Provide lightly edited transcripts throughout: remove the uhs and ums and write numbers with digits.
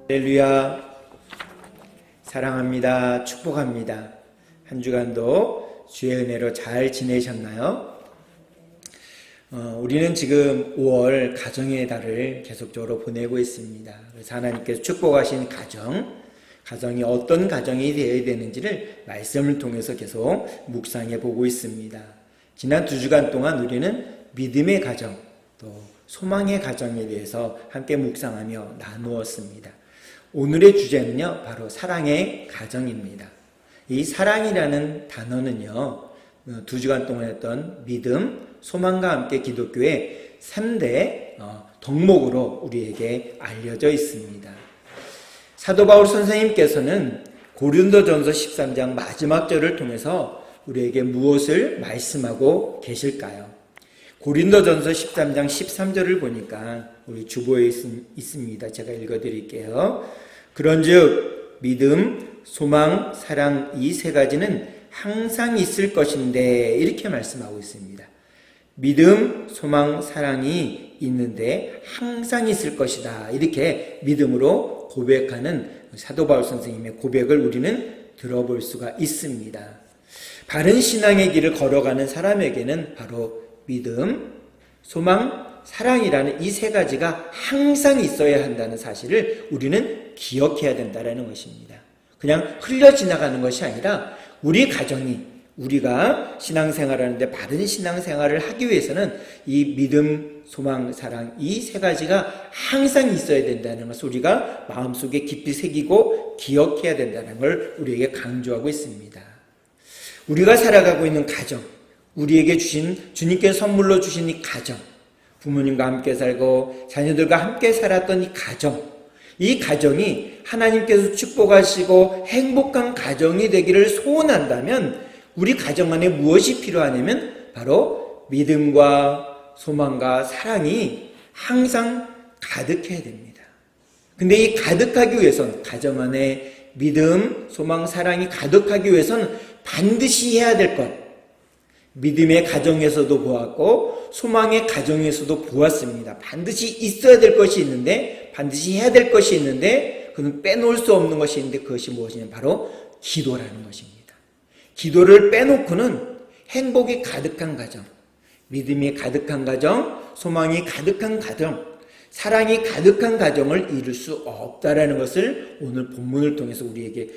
할렐루야. 사랑합니다. 축복합니다. 한 주간도 주의 은혜로 잘 지내셨나요? 우리는 지금 5월 가정의 달을 계속적으로 보내고 있습니다. 그래서 하나님께서 축복하신 가정이 어떤 가정이 되어야 되는지를 말씀을 통해서 계속 묵상해 보고 있습니다. 지난 2주간 동안 우리는 믿음의 가정, 또 소망의 가정에 대해서 함께 묵상하며 나누었습니다. 오늘의 주제는요, 바로 사랑의 가정입니다. 이 사랑이라는 단어는요, 2주간 동안 했던 믿음, 소망과 함께 기독교의 3대 덕목으로 우리에게 알려져 있습니다. 사도 바울 선생님께서는 고린도전서 13장 마지막 절을 통해서 우리에게 무엇을 말씀하고 계실까요? 고린도전서 13장 13절을 보니까 우리 주보에 있습니다. 제가 읽어드릴게요. 그런즉 믿음, 소망, 사랑 이 세 가지는 항상 있을 것인데 이렇게 말씀하고 있습니다. 믿음, 소망, 사랑이 있는데 항상 있을 것이다. 이렇게 믿음으로 고백하는 사도 바울 선생님의 고백을 우리는 들어볼 수가 있습니다. 바른 신앙의 길을 걸어가는 사람에게는 바로 믿음, 소망, 사랑이라는 이 세 가지가 항상 있어야 한다는 사실을 우리는 기억해야 된다는 것입니다. 그냥 흘려 지나가는 것이 아니라 우리 가정이, 우리가 신앙생활하는데 바른 신앙생활을 하기 위해서는 이 믿음, 소망, 사랑 이 세 가지가 항상 있어야 된다는 것을 우리가 마음속에 깊이 새기고 기억해야 된다는 걸 우리에게 강조하고 있습니다. 우리가 살아가고 있는 가정, 우리에게 주신, 주님께서 선물로 주신 이 가정, 부모님과 함께 살고 자녀들과 함께 살았던 이 가정이 하나님께서 축복하시고 행복한 가정이 되기를 소원한다면 우리 가정 안에 무엇이 필요하냐면 바로 믿음과 소망과 사랑이 항상 가득해야 됩니다. 근데 이 가득하기 위해서는, 가정 안에 믿음, 소망, 사랑이 가득하기 위해서는 반드시 해야 될 것, 믿음의 가정에서도 보았고 소망의 가정에서도 보았습니다. 반드시 있어야 될 것이 있는데, 반드시 해야 될 것이 있는데 그건 빼놓을 수 없는 것이 있는데 그것이 무엇이냐면 바로 기도라는 것입니다. 기도를 빼놓고는 행복이 가득한 가정, 믿음이 가득한 가정, 소망이 가득한 가정, 사랑이 가득한 가정을 이룰 수 없다라는 것을 오늘 본문을 통해서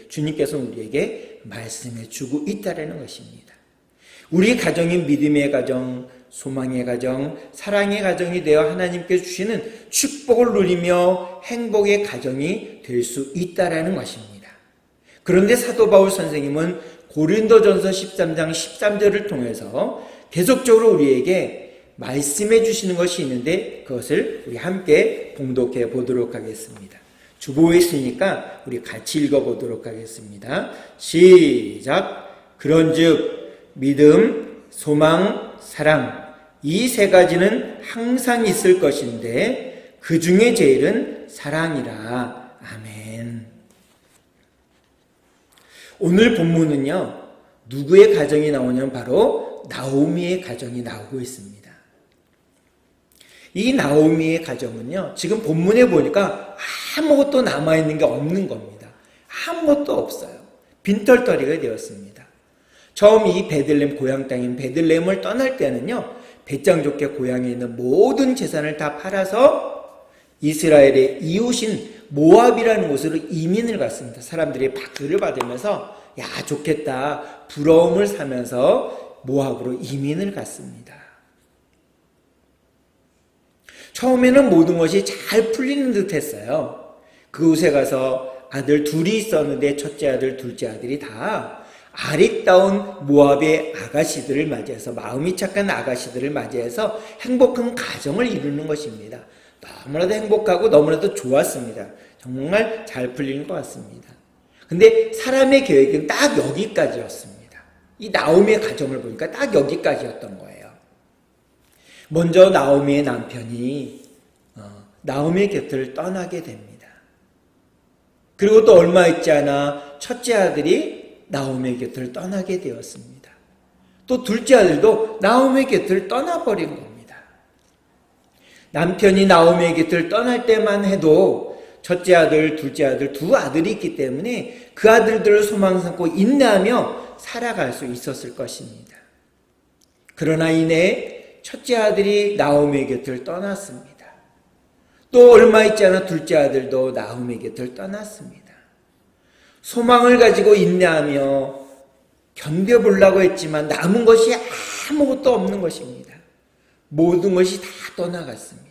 주님께서 우리에게 말씀해 주고 있다라는 것입니다. 우리 가정이 믿음의 가정, 소망의 가정, 사랑의 가정이 되어 하나님께서 주시는 축복을 누리며 행복의 가정이 될 수 있다라는 것입니다. 그런데 사도 바울 선생님은 고린도전서 13장 13절을 통해서 계속적으로 우리에게 말씀해 주시는 것이 있는데 그것을 우리 함께 봉독해 보도록 하겠습니다. 주보에 있으니까 우리 같이 읽어보도록 하겠습니다. 시작! 그런즉 믿음, 소망, 사랑 이 세 가지는 항상 있을 것인데 그 중에 제일은 사랑이라. 아멘. 오늘 본문은요, 누구의 가정이 나오냐면 바로 나오미의 가정이 나오고 있습니다. 이 나오미의 가정은요, 지금 본문에 보니까 아무것도 남아있는 게 없는 겁니다. 아무것도 없어요. 빈털터리가 되었습니다. 처음 이 베들레헴 고향 땅인 베들레헴을 떠날 때는요, 배짱 좋게 고향에 있는 모든 재산을 다 팔아서 이스라엘의 이웃인 모압이라는 곳으로 이민을 갔습니다. 사람들이 박수를 받으면서 야 좋겠다 부러움을 사면서 모압으로 이민을 갔습니다. 처음에는 모든 것이 잘 풀리는 듯 했어요. 그곳에 가서 아들 둘이 있었는데 첫째 아들, 둘째 아들이 다 아리따운 모압의 아가씨들을 맞이해서, 마음이 착한 아가씨들을 맞이해서 행복한 가정을 이루는 것입니다. 너무나도 행복하고 너무나도 좋았습니다. 정말 잘 풀리는 것 같습니다. 근데 사람의 계획은 딱 여기까지였습니다. 이 나오미의 가정을 보니까 딱 여기까지였던 거예요. 먼저 나오미의 남편이 나오미의 곁을 떠나게 됩니다. 그리고 또 얼마 있지 않아 첫째 아들이 나오미의 곁을 떠나게 되었습니다. 또 둘째 아들도 나오미의 곁을 떠나버린 겁니다. 남편이 나오미의 곁을 떠날 때만 해도 첫째 아들, 둘째 아들, 두 아들이 있기 때문에 그 아들들을 소망 삼고 인내하며 살아갈 수 있었을 것입니다. 그러나 이내 첫째 아들이 나오미의 곁을 떠났습니다. 또 얼마 있지 않아 둘째 아들도 나오미의 곁을 떠났습니다. 소망을 가지고 인내하며 견뎌보려고 했지만 남은 것이 아무것도 없는 것입니다. 모든 것이 다 떠나갔습니다.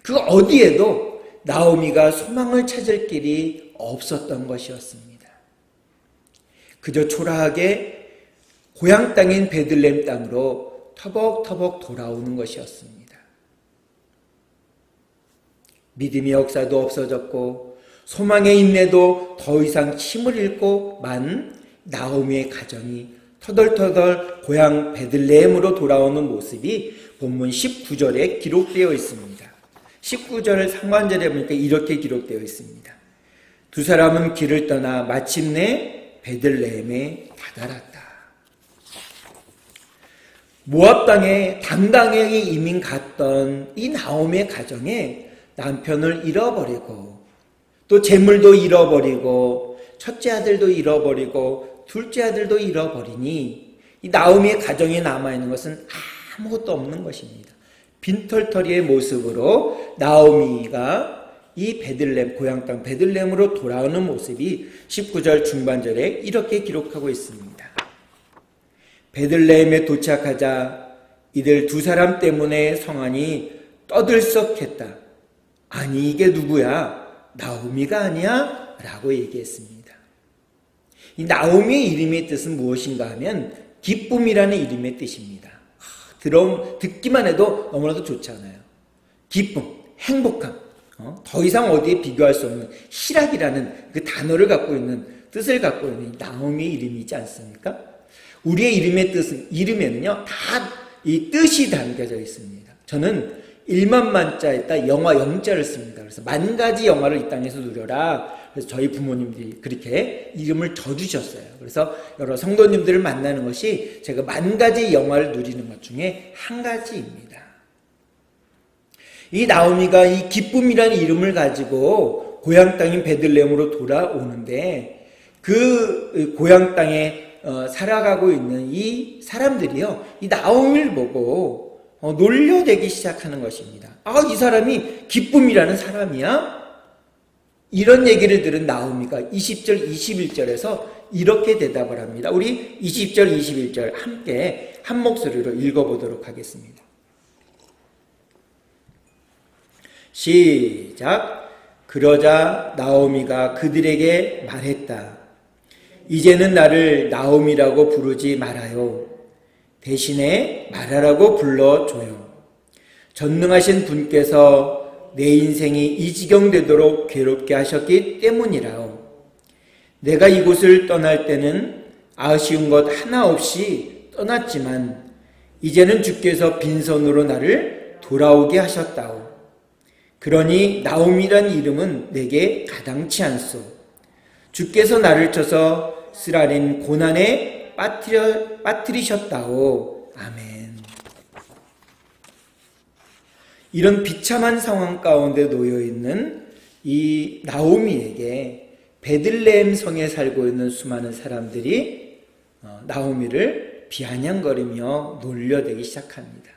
그 어디에도 나오미가 소망을 찾을 길이 없었던 것이었습니다. 그저 초라하게 고향 땅인 베들레헴 땅으로 터벅터벅 돌아오는 것이었습니다. 믿음의 역사도 없어졌고 소망의 인내도 더 이상 힘을 잃고 만 나오미의 가정이 터덜터덜 고향 베들레헴으로 돌아오는 모습이 본문 19절에 기록되어 있습니다. 19절 상관절에 보니까 이렇게 기록되어 있습니다. 두 사람은 길을 떠나 마침내 베들레헴에 다다랐다. 모압 땅에 당당하게 이민 갔던 이 나오미의 가정에 남편을 잃어버리고 또 재물도 잃어버리고 첫째 아들도 잃어버리고 둘째 아들도 잃어버리니 이 나오미의 가정에 남아있는 것은 아무것도 없는 것입니다. 빈털터리의 모습으로 나오미가 이 베들레헴 고향 땅 베들레헴으로 돌아오는 모습이 19절 중반절에 이렇게 기록하고 있습니다. 베들레헴에 도착하자 이들 두 사람 때문에 성안이 떠들썩했다. 아니 이게 누구야? 나오미가 아니야? 라고 얘기했습니다. 이 나오미의 이름의 뜻은 무엇인가 하면 기쁨이라는 이름의 뜻입니다. 듣기만 해도 너무나도 좋잖아요. 기쁨, 행복함, 더 이상 어디에 비교할 수 없는 희락이라는 그 단어를 갖고 있는 뜻을 갖고 있는 나오미의 이름이지 않습니까? 우리의 이름의 뜻은 이름에는요 다 이 뜻이 담겨져 있습니다. 저는 1만 만자에다 영화 영자를 씁니다. 그래서 만 가지 영화를 이 땅에서 누려라. 그래서 저희 부모님들이 그렇게 이름을 져주셨어요. 그래서 여러 성도님들을 만나는 것이 제가 만 가지 영화를 누리는 것 중에 한 가지입니다. 이 나오미가 이 기쁨이라는 이름을 가지고 고향 땅인 베들레헴으로 돌아오는데 그 고향 땅에 살아가고 있는 이 사람들이요, 이 나오미를 보고 놀려대기 시작하는 것입니다. 이 사람이 기쁨이라는 사람이야? 이런 얘기를 들은 나오미가 20절, 21절에서 이렇게 대답을 합니다. 우리 20절, 21절 함께 한 목소리로 읽어보도록 하겠습니다. 시작. 그러자 나오미가 그들에게 말했다. 이제는 나를 나오미라고 부르지 말아요. 대신에 마라라고 불러줘요. 전능하신 분께서 내 인생이 이 지경 되도록 괴롭게 하셨기 때문이라오. 내가 이곳을 떠날 때는 아쉬운 것 하나 없이 떠났지만 이제는 주께서 빈손으로 나를 돌아오게 하셨다오. 그러니 나오미란 이름은 내게 가당치 않소. 주께서 나를 쳐서 쓰라린 고난에 빠뜨리셨다오. 아멘. 이런 비참한 상황 가운데 놓여있는 이 나오미에게 베들레헴 성에 살고 있는 수많은 사람들이 나오미를 비아냥거리며 놀려대기 시작합니다.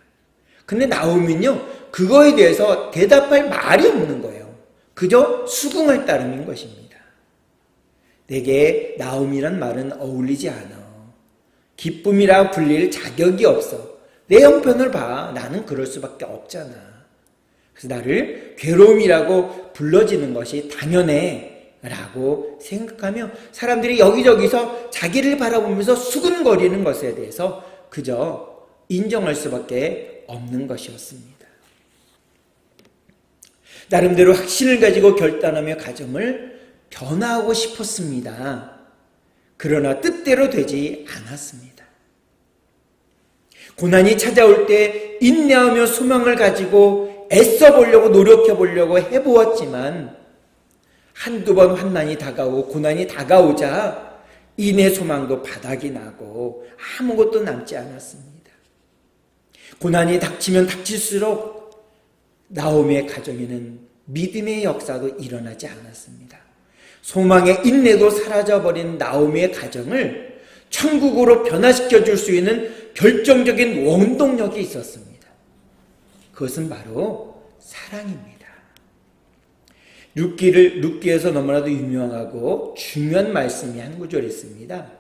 근데 나오미는요, 그거에 대해서 대답할 말이 없는 거예요. 그저 수긍할 따름인 것입니다. 내게 나오미란 말은 어울리지 않아. 기쁨이라 불릴 자격이 없어. 내 형편을 봐. 나는 그럴 수밖에 없잖아. 그래서 나를 괴로움이라고 불러지는 것이 당연해 라고 생각하며 사람들이 여기저기서 자기를 바라보면서 수근거리는 것에 대해서 그저 인정할 수밖에 없는 것이었습니다. 나름대로 확신을 가지고 결단하며 가정을 변화하고 싶었습니다. 그러나 뜻대로 되지 않았습니다. 고난이 찾아올 때 인내하며 소망을 가지고 애써보려고 노력해보려고 해보았지만 한두 번 환난이 다가오고 고난이 다가오자 인내 소망도 바닥이 나고 아무것도 남지 않았습니다. 고난이 닥치면 닥칠수록 나오미의 가정에는 믿음의 역사도 일어나지 않았습니다. 소망의 인내도 사라져버린 나오미의 가정을 천국으로 변화시켜 줄 수 있는 결정적인 원동력이 있었습니다. 그것은 바로 사랑입니다. 룻기에서 너무나도 유명하고 중요한 말씀이 한 구절 있습니다.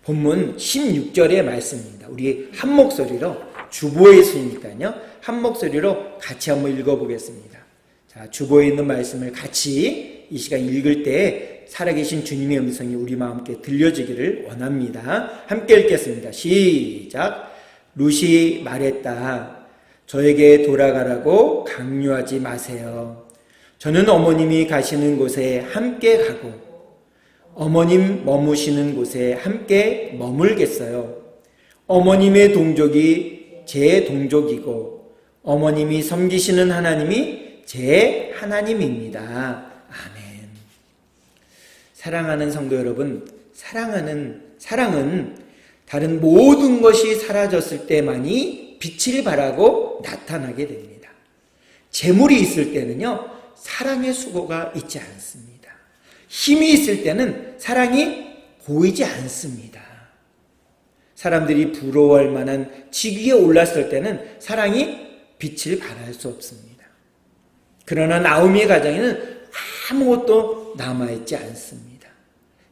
본문 16절의 말씀입니다. 우리 한 목소리로, 주보에 있으니까요, 한 목소리로 같이 한번 읽어보겠습니다. 자, 주보에 있는 말씀을 같이 이 시간 읽을 때 살아계신 주님의 음성이 우리 마음께 들려지기를 원합니다. 함께 읽겠습니다. 시작. 룻이 말했다. 저에게 돌아가라고 강요하지 마세요. 저는 어머님이 가시는 곳에 함께 가고 어머님 머무시는 곳에 함께 머물겠어요. 어머님의 동족이 제 동족이고 어머님이 섬기시는 하나님이 제 하나님입니다. 아멘. 사랑하는 성도 여러분, 사랑은 다른 모든 것이 사라졌을 때만이 빛을 발하고 나타나게 됩니다. 재물이 있을 때는요, 사랑의 수고가 있지 않습니다. 힘이 있을 때는 사랑이 보이지 않습니다. 사람들이 부러워할 만한 직위에 올랐을 때는 사랑이 빛을 발할 수 없습니다. 그러나 나오미의 가정에는 아무것도 남아있지 않습니다.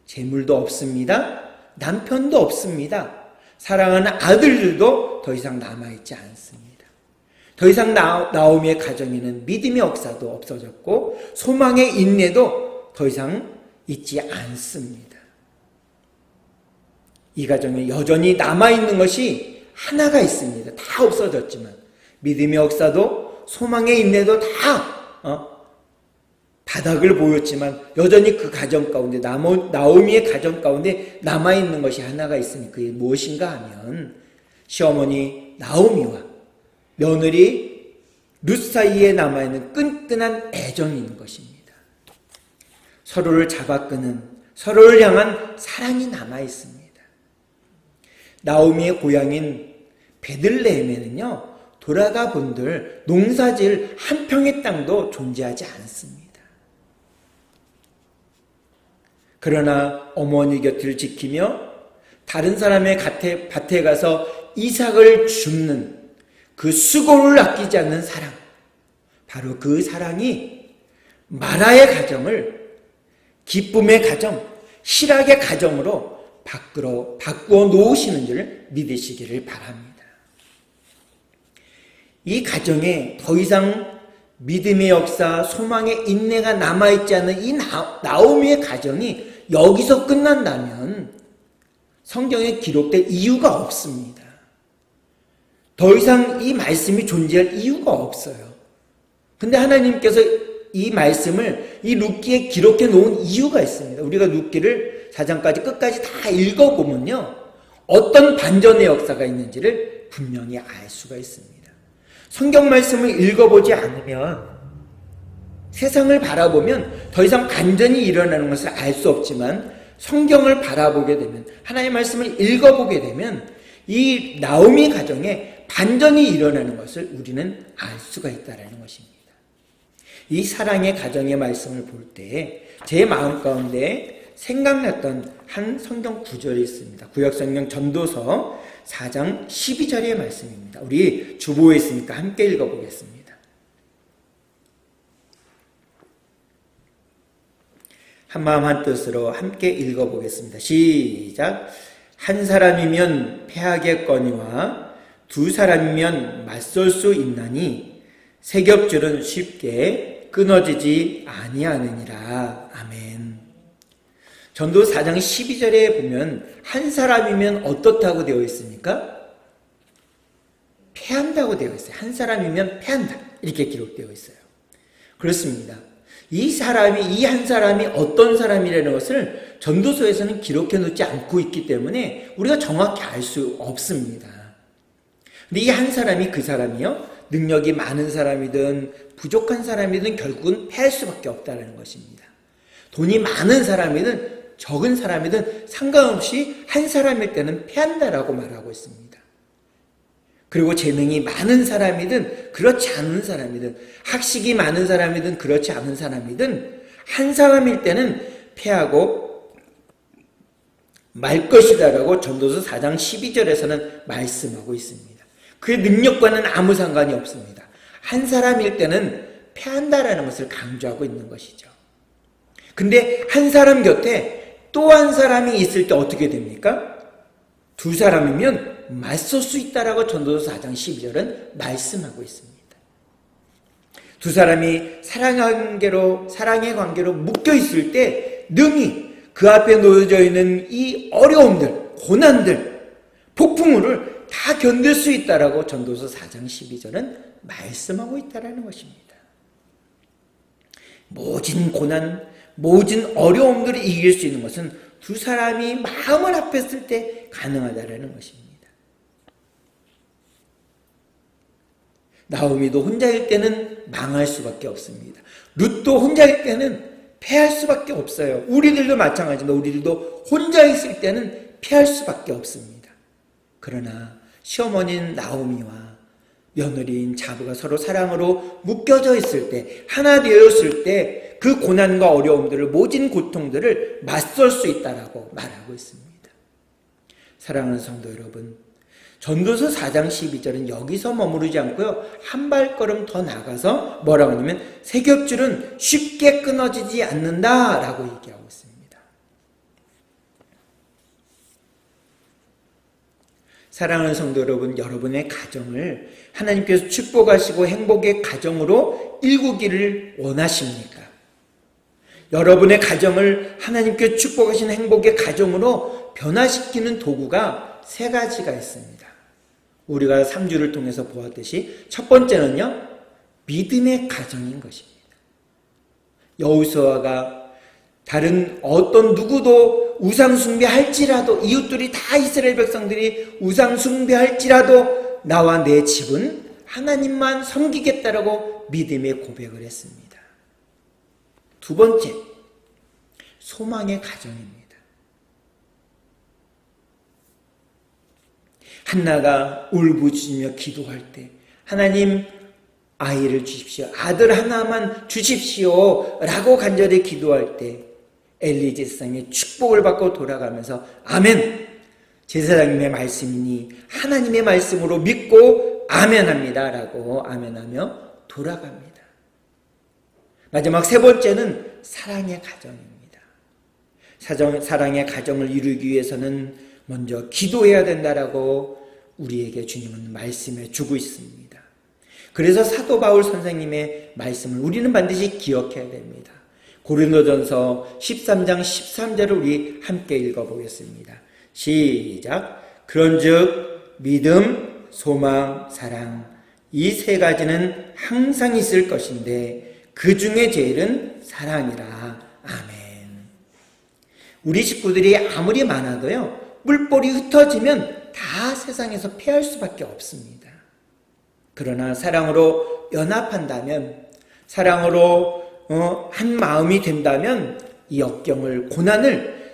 재물도 없습니다. 남편도 없습니다. 사랑하는 아들들도 더 이상 남아있지 않습니다. 더 이상 나오미의 가정에는 믿음의 역사도 없어졌고 소망의 인내도 더 이상 있지 않습니다. 이 가정에 여전히 남아있는 것이 하나가 있습니다. 다 없어졌지만 믿음의 역사도 소망의 인내도 다 바닥을 보였지만 여전히 그 가정 가운데 나오미의 가정 가운데 남아있는 것이 하나가 있으니 그게 무엇인가 하면 시어머니 나오미와 며느리 룻 사이에 남아있는 끈끈한 애정이 있는 것입니다. 서로를 잡아끄는, 서로를 향한 사랑이 남아있습니다. 나오미의 고향인 베들레헴에는요, 돌아가 본들 농사질 한 평의 땅도 존재하지 않습니다. 그러나 어머니 곁을 지키며 다른 사람의 밭에 가서 이삭을 줍는 그 수고를 아끼지 않는 사랑, 바로 그 사랑이 마라의 가정을 기쁨의 가정, 희락의 가정으로 바꾸어 놓으시는 줄 믿으시기를 바랍니다. 이 가정에 더 이상 믿음의 역사, 소망의 인내가 남아있지 않은 이 나오미의 가정이 여기서 끝난다면 성경에 기록될 이유가 없습니다. 더 이상 이 말씀이 존재할 이유가 없어요. 근데 하나님께서 이 말씀을 이 룻기에 기록해 놓은 이유가 있습니다. 우리가 룻기를 4장까지 끝까지 다 읽어보면요, 어떤 반전의 역사가 있는지를 분명히 알 수가 있습니다. 성경 말씀을 읽어보지 않으면, 세상을 바라보면 더 이상 반전이 일어나는 것을 알 수 없지만 성경을 바라보게 되면, 하나님의 말씀을 읽어보게 되면 이 나오미 가정에 반전이 일어나는 것을 우리는 알 수가 있다는 것입니다. 이 사랑의 가정의 말씀을 볼 때 제 마음 가운데 생각났던 한 성경 구절이 있습니다. 구약성경 전도서 4장 12절의 말씀입니다. 우리 주보에 있으니까 함께 읽어보겠습니다. 한마음 한뜻으로 함께 읽어보겠습니다. 시작. 한 사람이면 패하겠거니와 두 사람이면 맞설 수 있나니 세 겹줄은 쉽게 끊어지지 아니하느니라. 아멘. 전도 4장 12절에 보면 한 사람이면 어떻다고 되어 있습니까? 패한다고 되어 있어요. 한 사람이면 패한다, 이렇게 기록되어 있어요. 그렇습니다. 이 한 사람이 어떤 사람이라는 것을 전도서에서는 기록해 놓지 않고 있기 때문에 우리가 정확히 알 수 없습니다. 근데 이 한 사람이 그 사람이요, 능력이 많은 사람이든 부족한 사람이든 결국은 패할 수밖에 없다는 것입니다. 돈이 많은 사람이든 적은 사람이든 상관없이 한 사람일 때는 패한다라고 말하고 있습니다. 그리고 재능이 많은 사람이든 그렇지 않은 사람이든 학식이 많은 사람이든 그렇지 않은 사람이든 한 사람일 때는 패하고 말 것이다라고 전도서 4장 12절에서는 말씀하고 있습니다. 그의 능력과는 아무 상관이 없습니다. 한 사람일 때는 패한다라는 것을 강조하고 있는 것이죠. 근데 한 사람 곁에 또 한 사람이 있을 때 어떻게 됩니까? 두 사람이면 맞설 수 있다라고 전도서 4장 12절은 말씀하고 있습니다. 두 사람이 사랑의 관계로 묶여 있을 때 능히 그 앞에 놓여져 있는 이 어려움들, 고난들, 폭풍우를 다 견딜 수 있다라고 전도서 4장 12절은 말씀하고 있다라는 것입니다. 모진 고난, 모진 어려움들을 이길 수 있는 것은 두 사람이 마음을 합했을 때 가능하다라는 것입니다. 나오미도 혼자일 때는 망할 수밖에 없습니다. 룻도 혼자일 때는 패할 수밖에 없어요. 우리들도 마찬가지입니다. 우리들도 혼자 있을 때는 패할 수밖에 없습니다. 그러나 시어머니인 나오미와 며느리인 자부가 서로 사랑으로 묶여져 있을 때, 하나 되었을 때 그 고난과 어려움들을, 모진 고통들을 맞설 수 있다라고 말하고 있습니다. 사랑하는 성도 여러분, 전도서 4장 12절은 여기서 머무르지 않고요, 한 발걸음 더 나가서 뭐라고 하냐면 새 겹줄은 쉽게 끊어지지 않는다라고 얘기하고 있습니다. 사랑하는 성도 여러분, 여러분의 가정을 하나님께서 축복하시고 행복의 가정으로 일구기를 원하십니까? 여러분의 가정을 하나님께서 축복하신 행복의 가정으로 변화시키는 도구가 세 가지가 있습니다. 우리가 3주를 통해서 보았듯이 첫 번째는요, 믿음의 가정인 것입니다. 여호수아가 다른 어떤 누구도 우상 숭배할지라도, 이웃들이 다 이스라엘 백성들이 우상 숭배할지라도 나와 내 집은 하나님만 섬기겠다라고 믿음의 고백을 했습니다. 두 번째, 소망의 가정입니다. 한나가 울부짖으며 기도할 때 하나님 아이를 주십시오. 아들 하나만 주십시오. 라고 간절히 기도할 때 엘리 제사장의 축복을 받고 돌아가면서 아멘! 제사장님의 말씀이니 하나님의 말씀으로 믿고 아멘합니다. 라고 아멘하며 돌아갑니다. 마지막 세 번째는 사랑의 가정입니다. 사랑의 가정을 이루기 위해서는 먼저 기도해야 된다라고 우리에게 주님은 말씀해 주고 있습니다. 그래서 사도 바울 선생님의 말씀을 우리는 반드시 기억해야 됩니다. 고린도전서 13장 13절을 우리 함께 읽어보겠습니다. 시작. 그런즉 믿음, 소망, 사랑 이 세 가지는 항상 있을 것인데 그 중에 제일은 사랑이라. 아멘. 우리 식구들이 아무리 많아도요, 뿔볼이 흩어지면 다 세상에서 패할 수밖에 없습니다. 그러나 사랑으로 연합한다면, 사랑으로 한 마음이 된다면 이 역경을, 고난을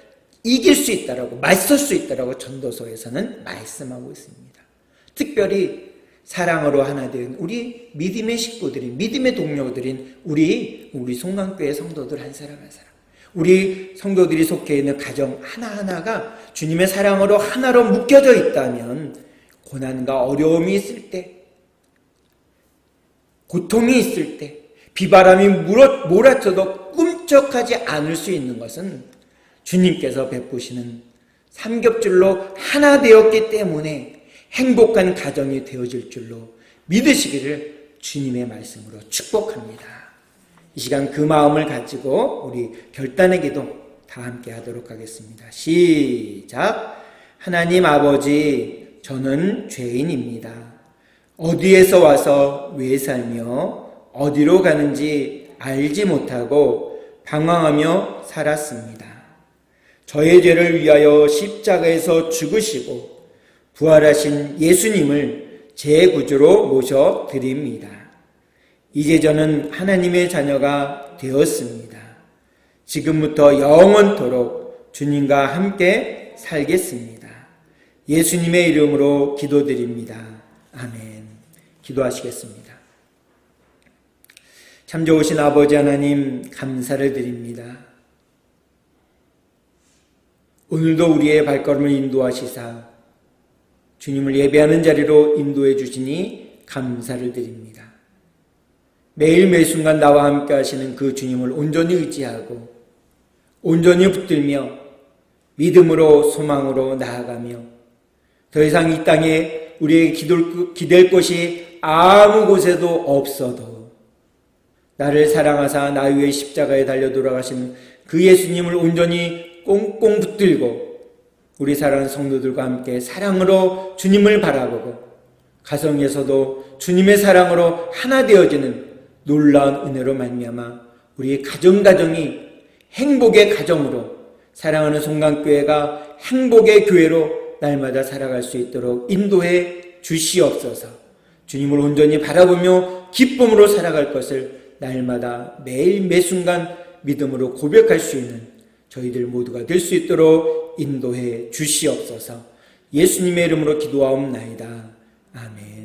이길 수 있다라고, 맞설 수 있다라고 전도서에서는 말씀하고 있습니다. 특별히 사랑으로 하나 된 우리 믿음의 식구들인, 믿음의 동료들인 우리 송강교회 성도들 한 사람 한 사람, 우리 성도들이 속해 있는 가정 하나하나가 주님의 사랑으로 하나로 묶여져 있다면 고난과 어려움이 있을 때, 고통이 있을 때, 비바람이 몰아쳐도 꿈쩍하지 않을 수 있는 것은 주님께서 베푸시는 삼겹줄로 하나 되었기 때문에 행복한 가정이 되어질 줄로 믿으시기를 주님의 말씀으로 축복합니다. 이 시간 그 마음을 가지고 우리 결단의 기도 다 함께 하도록 하겠습니다. 시작. 하나님 아버지, 저는 죄인입니다. 어디에서 와서 왜 살며 어디로 가는지 알지 못하고 방황하며 살았습니다. 저의 죄를 위하여 십자가에서 죽으시고 부활하신 예수님을 제 구주로 모셔드립니다. 이제 저는 하나님의 자녀가 되었습니다. 지금부터 영원토록 주님과 함께 살겠습니다. 예수님의 이름으로 기도드립니다. 아멘. 기도하시겠습니다. 참 좋으신 아버지 하나님, 감사를 드립니다. 오늘도 우리의 발걸음을 인도하시사 주님을 예배하는 자리로 인도해 주시니 감사를 드립니다. 매일 매순간 나와 함께 하시는 그 주님을 온전히 의지하고 온전히 붙들며 믿음으로 소망으로 나아가며 더 이상 이 땅에 우리에게 기댈 곳이 아무 곳에도 없어도 나를 사랑하사 나 위에 십자가에 달려 돌아가신 그 예수님을 온전히 꽁꽁 붙들고 우리 사랑하는 성도들과 함께 사랑으로 주님을 바라보고 가정에서도 주님의 사랑으로 하나 되어지는 놀라운 은혜로 말미암아 우리 가정이 행복의 가정으로 사랑하는 송강교회가 행복의 교회로 날마다 살아갈 수 있도록 인도해 주시옵소서. 주님을 온전히 바라보며 기쁨으로 살아갈 것을 날마다 매일 매순간 믿음으로 고백할 수 있는 저희들 모두가 될 수 있도록 인도해 주시옵소서. 예수님의 이름으로 기도하옵나이다. 아멘.